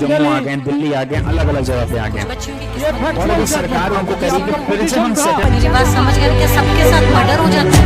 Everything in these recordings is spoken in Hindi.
जम्मू आ गए, दिल्ली आ गए, अलग अलग जगह पे आ गए, और अभी सरकार उनको करेगी फिर से हम मेरी बात समझ गए कि सबके साथ मर्डर हो जाता है,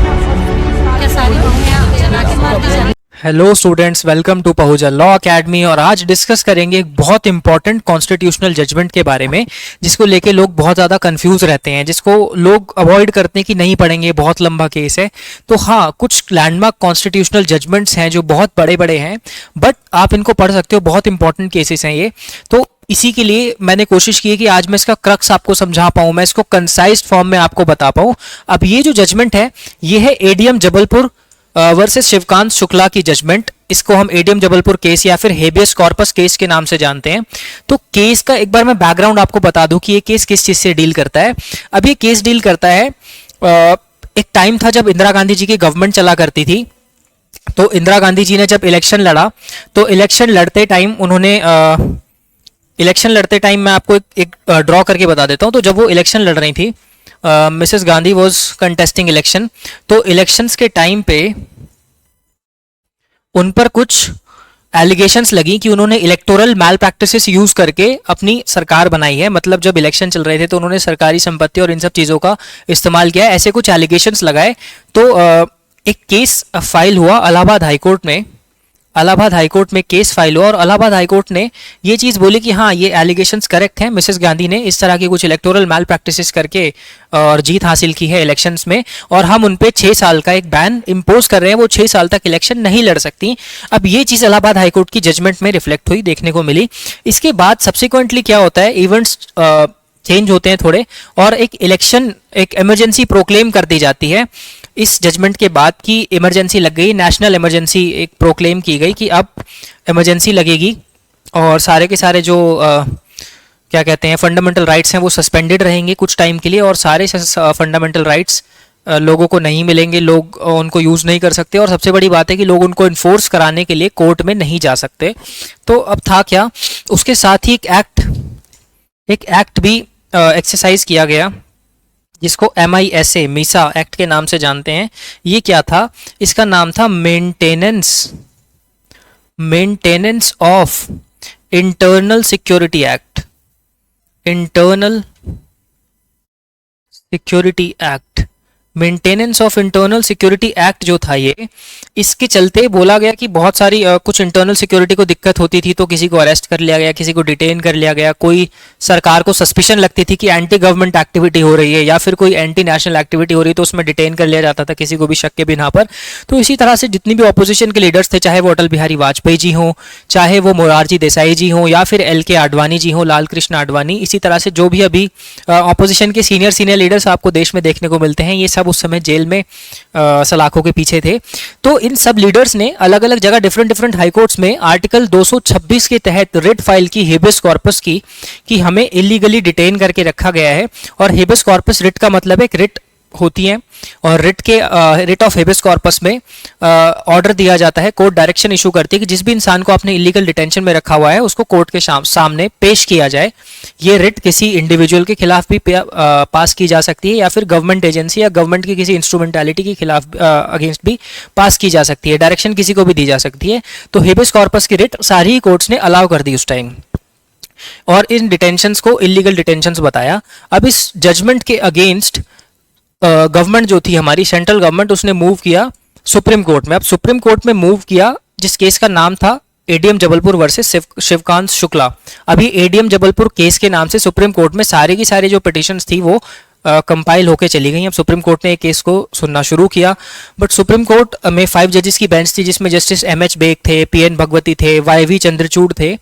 क्या सारी बहुएं जला के मार दी जाती। Hello students, welcome to Pahuja law academy. और आज डिस्कस करेंगे एक बहुत इंपॉर्टेंट कॉन्स्टिट्यूशनल जजमेंट के बारे में, जिसको लेके लोग बहुत ज़्यादा कंफ्यूज रहते हैं, जिसको लोग अवॉइड करते हैं कि नहीं पढ़ेंगे, बहुत लंबा केस है। तो हाँ, कुछ लैंडमार्क कॉन्स्टिट्यूशनल जजमेंट्स हैं जो बहुत बड़े बड़े हैं, बट आप इनको पढ़ सकते हो, बहुत इंपॉर्टेंट केसेस हैं ये। तो इसी के लिए मैंने कोशिश की है कि आज मैं इसका क्रक्स आपको समझा पाऊँ, मैं इसको कंसाइज फॉर्म में आपको बता पाऊँ। अब ये जो जजमेंट है, ये है एडीएम जबलपुर वर्सेस शिवकांत शुक्ला की जजमेंट। इसको हम एडीएम जबलपुर केस या फिर हेबियस कॉर्पस केस के नाम से जानते हैं। तो केस का एक बार मैं बैकग्राउंड आपको बता दूं कि ये केस किस चीज से डील करता है। अब ये केस डील करता है, एक टाइम था जब इंदिरा गांधी जी की गवर्नमेंट चला करती थी। तो इंदिरा गांधी जी ने जब इलेक्शन लड़ा, तो इलेक्शन लड़ते टाइम मैं आपको एक ड्रॉ करके बता देता हूं। तो जब वो इलेक्शन लड़ रही थी, Mrs Gandhi was contesting election, तो इलेक्शंस के टाइम पे उन पर कुछ एलिगेशंस लगी कि उन्होंने इलेक्टोरल मैल प्रैक्टिसेस यूज करके अपनी सरकार बनाई है। मतलब जब इलेक्शन चल रहे थे तो उन्होंने सरकारी संपत्ति और इन सब चीज़ों का इस्तेमाल किया है, ऐसे कुछ एलिगेशंस लगाए। तो एक केस फाइल हुआ इलाहाबाद हाईकोर्ट में केस फाइल हुआ, और इलाहाबाद हाईकोर्ट ने ये चीज़ बोली कि हाँ, ये एलिगेशंस करेक्ट हैं, मिसेस गांधी ने इस तरह की कुछ इलेक्टोरल मैल प्रैक्टिसेस करके और जीत हासिल की है इलेक्शंस में, और हम उन पे 6 साल का एक बैन इंपोज कर रहे हैं, वो 6 साल तक इलेक्शन नहीं लड़ सकती। अब ये चीज़ इलाहाबाद हाईकोर्ट की जजमेंट में रिफ्लेक्ट हुई, देखने को मिली। इसके बाद सब्सिक्वेंटली क्या होता है, इवेंट्स चेंज होते हैं थोड़े, और एक इमरजेंसी प्रोक्लेम कर दी जाती है इस जजमेंट के बाद कि इमरजेंसी लग गई, नेशनल इमरजेंसी एक प्रोक्लेम की गई कि अब इमरजेंसी लगेगी, और सारे के सारे जो क्या कहते हैं फंडामेंटल राइट्स हैं वो सस्पेंडेड रहेंगे कुछ टाइम के लिए, और सारे फंडामेंटल राइट्स लोगों को नहीं मिलेंगे, लोग उनको यूज़ नहीं कर सकते, और सबसे बड़ी बात है कि लोग उनको इन्फोर्स कराने के लिए कोर्ट में नहीं जा सकते। तो अब था क्या, उसके साथ ही एक एक्ट भी एक्सरसाइज किया गया, जिसको MISA मीसा एक्ट के नाम से जानते हैं। ये क्या था, इसका नाम था maintenance of internal security act. Maintenance of internal security act जो था ये, इसके चलते बोला गया कि बहुत सारी कुछ इंटरनल सिक्योरिटी को दिक्कत होती थी, तो किसी को अरेस्ट कर लिया गया, किसी को डिटेन कर लिया गया, कोई सरकार को सस्पिशन लगती थी कि एंटी गवर्नमेंट एक्टिविटी हो रही है या फिर कोई एंटी नेशनल एक्टिविटी हो रही है, तो उसमें डिटेन कर लिया जाता था किसी को भी शक के बिना पर। तो इसी तरह से जितनी भी ऑपोजिशन के लीडर्स थे, चाहे वो अटल बिहारी वाजपेयी जी हों, चाहे वो मोरारजी देसाई जी हों, या फिर LK आडवाणी जी हों, लाल कृष्ण आडवाणी, इसी तरह से जो भी अभी ऑपोजिशन के सीनियर लीडर्स आपको देश में देखने को मिलते हैं, ये सब उस समय जेल में सलाखों के पीछे थे। तो इन सब लीडर्स ने अलग अलग जगह डिफरेंट हाई कोर्ट्स में आर्टिकल 226 के तहत रिट फाइल की, हेबियस कॉर्पस की, कि हमें इलीगली डिटेन करके रखा गया है। और हेबियस कॉर्पस रिट का मतलब एक रिट होती हैं, और रिट ऑफ हेबियस कॉर्पस में ऑर्डर दिया जाता है, कोर्ट डायरेक्शन इशू करती है कि जिस भी इंसान को आपने इलीगल डिटेंशन में रखा हुआ है उसको कोर्ट के सामने पेश किया जाए। ये रिट किसी इंडिविजुअल के खिलाफ भी पास की जा सकती है, या फिर गवर्नमेंट एजेंसी या गवर्नमेंट की किसी इंस्ट्रूमेंटालिटी के खिलाफ अगेंस्ट भी पास की जा सकती है, डायरेक्शन किसी को भी दी जा सकती है। तो हेबियस कॉर्पस की रिट सारी ही कोर्ट्स ने अलाउ कर दी उस टाइम, और इन डिटेंशंस को इलीगल डिटेंशंस बताया। अब इस जजमेंट के अगेंस्ट गवर्नमेंट जो थी हमारी, सेंट्रल गवर्नमेंट, उसने मूव किया सुप्रीम कोर्ट में। अब सुप्रीम कोर्ट में मूव किया जिस केस का नाम था एडीएम जबलपुर वर्सेस शिवकांत शुक्ला। अभी एडीएम जबलपुर केस के नाम से सुप्रीम कोर्ट में सारी की सारी जो पिटिशंस थी वो कंपाइल होके चली गई। अब सुप्रीम कोर्ट ने एक केस को सुनना शुरू किया, बट सुप्रीम कोर्ट में 5 जजेस की बेंच थी, जिसमें जस्टिस MH बेग थे, PN भगवती थे, YV चंद्रचूड़ थे,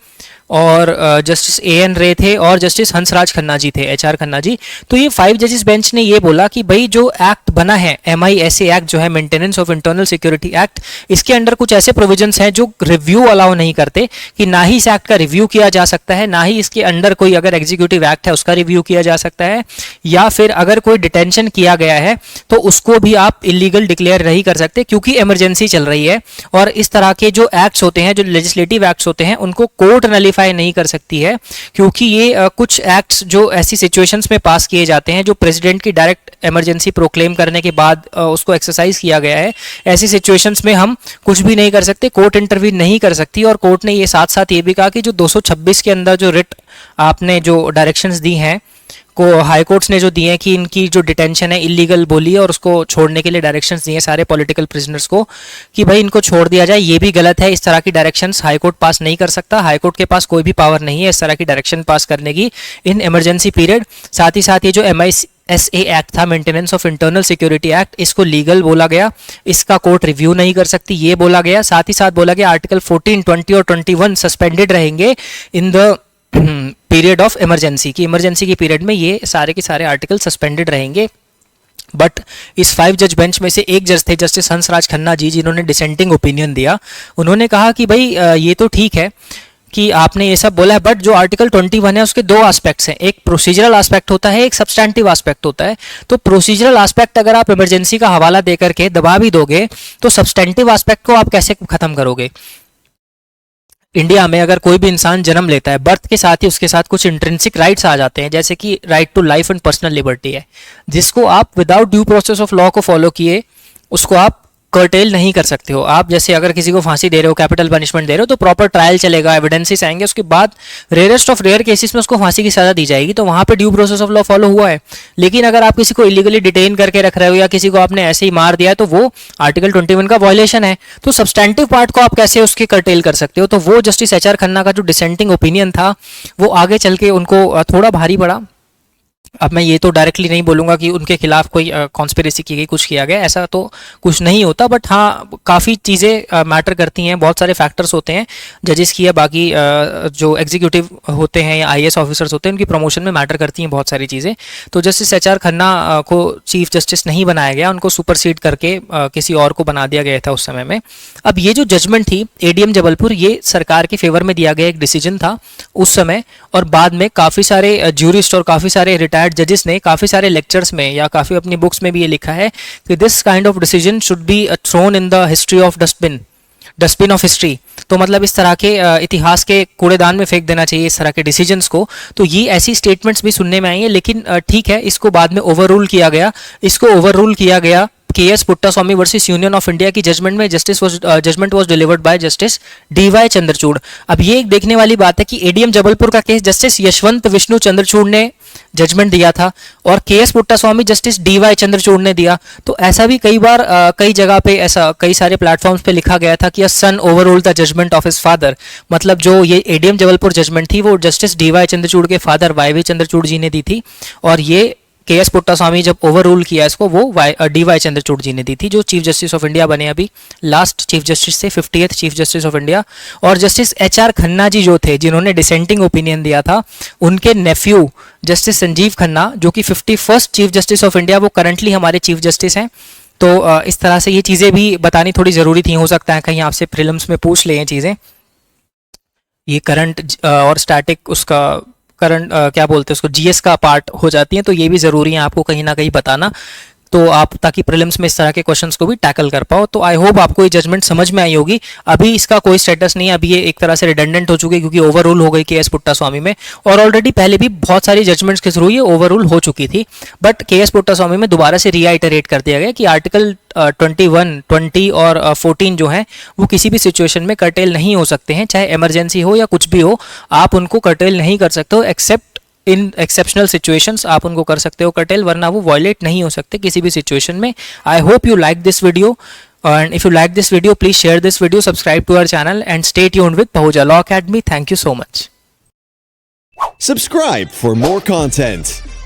और जस्टिस AN रे थे, और जस्टिस हंसराज खन्ना जी थे, HR खन्ना जी। तो ये 5 जजेस बेंच ने ये बोला कि भाई जो एक्ट बना है, MISA एक्ट जो है, maintenance of internal security act, इसके अंडर कुछ ऐसे प्रोविजंस हैं जो रिव्यू अलाउ नहीं करते, कि ना ही इस एक्ट का रिव्यू किया जा सकता है, ना ही इसके अंडर कोई अगर एग्जीक्यूटिव एक्ट है उसका रिव्यू किया जा सकता है, या फिर अगर कोई डिटेंशन किया गया है तो उसको भी आप इलीगल डिक्लेयर नहीं कर सकते, क्योंकि इमरजेंसी चल रही है। और इस तरह के जो एक्ट्स होते हैं, जो लेजिस्लेटिव एक्ट्स होते हैं, उनको कोर्ट नलिफाई जस्टिफाई नहीं कर सकती है, क्योंकि ये कुछ एक्ट्स जो ऐसी सिचुएशंस में पास किए जाते हैं जो प्रेसिडेंट की डायरेक्ट इमरजेंसी प्रोक्लेम करने के बाद उसको एक्सरसाइज किया गया है, ऐसी सिचुएशंस में हम कुछ भी नहीं कर सकते, कोर्ट इंटरवीन नहीं कर सकती। और कोर्ट ने ये साथ साथ ये भी कहा कि जो 226 के अंदर जो रिट आपने जो डायरेक्शंस दी हैं को हाई कोर्ट्स ने जो दिए हैं कि इनकी जो डिटेंशन है इलीगल बोली है और उसको छोड़ने के लिए डायरेक्शंस दिए सारे पॉलिटिकल प्रिजनर्स को कि भाई इनको छोड़ दिया जाए, ये भी गलत है। इस तरह की डायरेक्शंस हाई कोर्ट पास नहीं कर सकता, हाई कोर्ट के पास कोई भी पावर नहीं है इस तरह की डायरेक्शन पास करने की इन इमरजेंसी पीरियड। साथ ही साथ ये जो MISA एक्ट था, maintenance of internal security act, इसको लीगल बोला गया, इसका कोर्ट रिव्यू नहीं कर सकती ये बोला गया। साथ ही साथ बोला गया आर्टिकल 14, 20 और 21 सस्पेंडेड रहेंगे in the period of emergency की, इमरजेंसी की पीरियड में ये सारे के सारे आर्टिकल सस्पेंडेड रहेंगे। बट इस 5 जज बेंच में से एक जज थे जस्टिस हंसराज खन्ना जी, जिन्होंने डिसेंटिंग ओपिनियन दिया। उन्होंने कहा कि भाई ये तो ठीक है कि आपने ये सब बोला है, बट जो आर्टिकल 21 है उसके 2 एस्पेक्ट्स हैं, एक प्रोसीजरल एस्पेक्ट होता है, एक सब्सटैंटिव एस्पेक्ट होता है। तो प्रोसीजरल एस्पेक्ट अगर आप इमरजेंसी का हवाला दे करके दबा भी दोगे तो सब्सटैंटिव एस्पेक्ट को आप कैसे खत्म करोगे। इंडिया में अगर कोई भी इंसान जन्म लेता है, बर्थ के साथ ही उसके साथ कुछ इंट्रिंसिक राइट्स आ जाते हैं, जैसे कि right to life and personal liberty है, जिसको आप without due process of law को फॉलो किए उसको आप कर्टेल नहीं कर सकते हो। आप जैसे अगर किसी को फांसी दे रहे हो, कैपिटल पनिशमेंट दे रहे हो, तो प्रॉपर ट्रायल चलेगा, एविडेंसेस आएंगे, उसके बाद रेयरेस्ट ऑफ रेयर केसेस में उसको फांसी की सजा दी जाएगी, तो वहां पे due process of law follow हुआ है। लेकिन अगर आप किसी को इलीगली डिटेन करके रख रहे हो या किसी को आपने ऐसे ही मार दिया है, तो वो आर्टिकल 21 का वायलेशन है। तो सब्सटैंटिव पार्ट को आप कैसे उसके कर्टेल कर सकते हो। तो वो जस्टिस HR खन्ना का जो डिसेंटिंग ओपिनियन था वो आगे चल के उनको थोड़ा भारी पड़ा। अब मैं ये तो डायरेक्टली नहीं बोलूँगा कि उनके खिलाफ कोई कॉन्स्पिरेसी की गई, कुछ किया गया, ऐसा तो कुछ नहीं होता, बट हाँ काफ़ी चीज़ें मैटर करती हैं, बहुत सारे फैक्टर्स होते हैं जजेस की या बाकी जो एग्जीक्यूटिव होते हैं या IAS ऑफिसर्स होते हैं उनकी प्रमोशन में मैटर करती हैं बहुत सारी चीज़ें। तो जस्टिस HR खन्ना को चीफ जस्टिस नहीं बनाया गया, उनको सुपरसीड करके किसी और को बना दिया गया था उस समय में। अब ये जो जजमेंट थी ADM जबलपुर, ये सरकार के फेवर में दिया गया एक डिसीजन था उस समय, और बाद में काफ़ी सारे ज्यूरिस्ट और काफ़ी सारे रिटायर्ड जजेस ने काफ़ी सारे लेक्चर्स में या काफ़ी अपनी बुक्स में भी ये लिखा है कि this kind of decision should be thrown in the history of dustbin of history. तो मतलब इस तरह के इतिहास के कूड़ेदान में फेंक देना चाहिए इस तरह के डिसीजंस को। तो ये ऐसी स्टेटमेंट्स भी सुनने में आई है, लेकिन ठीक है, इसको बाद में ओवररूल किया गया। इसको ओवररूल किया गया KS Puttaswamy versus Union of India की जजमेंट में। Judgment was delivered by justice DY Chandrachud. अब ये एक देखने वाली बात है कि ADM जबलपुर का केस जस्टिस यशवंत विष्णु चंद्रचूड़ ने जजमेंट दिया था और KS Puttaswamy justice DY Chandrachud ने दिया। तो ऐसा भी कई बार कई जगह पे ऐसा कई सारे प्लेटफॉर्म्स पे लिखा गया था कि a son overruled the judgment of his father. मतलब जो ये ADM जबलपुर जजमेंट थी वो जस्टिस DY चंद्रचूड़ के फादर YV चंद्रचूड़ जी ने दी थी, और ये KS पुट्टास्वामी जब ओवररूल किया इसको वो DY चंद्रचूड़ जी ने दी थी, जो चीफ जस्टिस ऑफ इंडिया बने अभी लास्ट चीफ जस्टिस थे, 50th chief justice of India. और जस्टिस HR खन्ना जी जो थे, जिन्होंने डिसेंटिंग ओपिनियन दिया था, उनके नेफ्यू जस्टिस संजीव खन्ना जो कि 51st chief justice of India, वो करंटली हमारे चीफ जस्टिस हैं। तो इस तरह से ये चीज़ें भी बतानी थोड़ी ज़रूरी थी, हो सकता है कहीं आपसे प्रीलिम्स में पूछ ले ये चीज़ें। ये करंट और स्टैटिक उसका करंट क्या बोलते हैं उसको GS का पार्ट हो जाती हैं, तो ये भी ज़रूरी है आपको कहीं ना कहीं बताना, तो आप ताकि प्रीलिम्स में इस तरह के क्वेश्चंस को भी टैकल कर पाओ। तो आई होप आपको ये जजमेंट समझ में आई होगी। अभी इसका कोई स्टेटस नहीं है, अभी ये एक तरह से रिडंडेंट हो चुकी है क्योंकि ओवररूल हो गई KS पुट्टास्वामी में, और ऑलरेडी पहले भी बहुत सारी जजमेंट्स के थ्रू ये ओवररूल हो चुकी थी, बट KS पुट्टास्वामी में दोबारा से रीआइटरेट कर दिया गया कि आर्टिकल 21, 20 और 14 जो हैं वो किसी भी सिचुएशन में कर्टेल नहीं हो सकते हैं, चाहे इमरजेंसी हो या कुछ भी हो, आप उनको कर्टेल नहीं कर सकते हो एक्सेप्ट इन एक्सेप्शनल सिचुएशंस आप उनको कर सकते हो कर्टेल, वरना वो वायलेट नहीं हो सकते किसी भी सिचुएशन में। I hope you like this video, and if you like this video please share this video, subscribe to our channel and stay tuned with Pahuja Law Academy. Thank you so much. Subscribe for more content.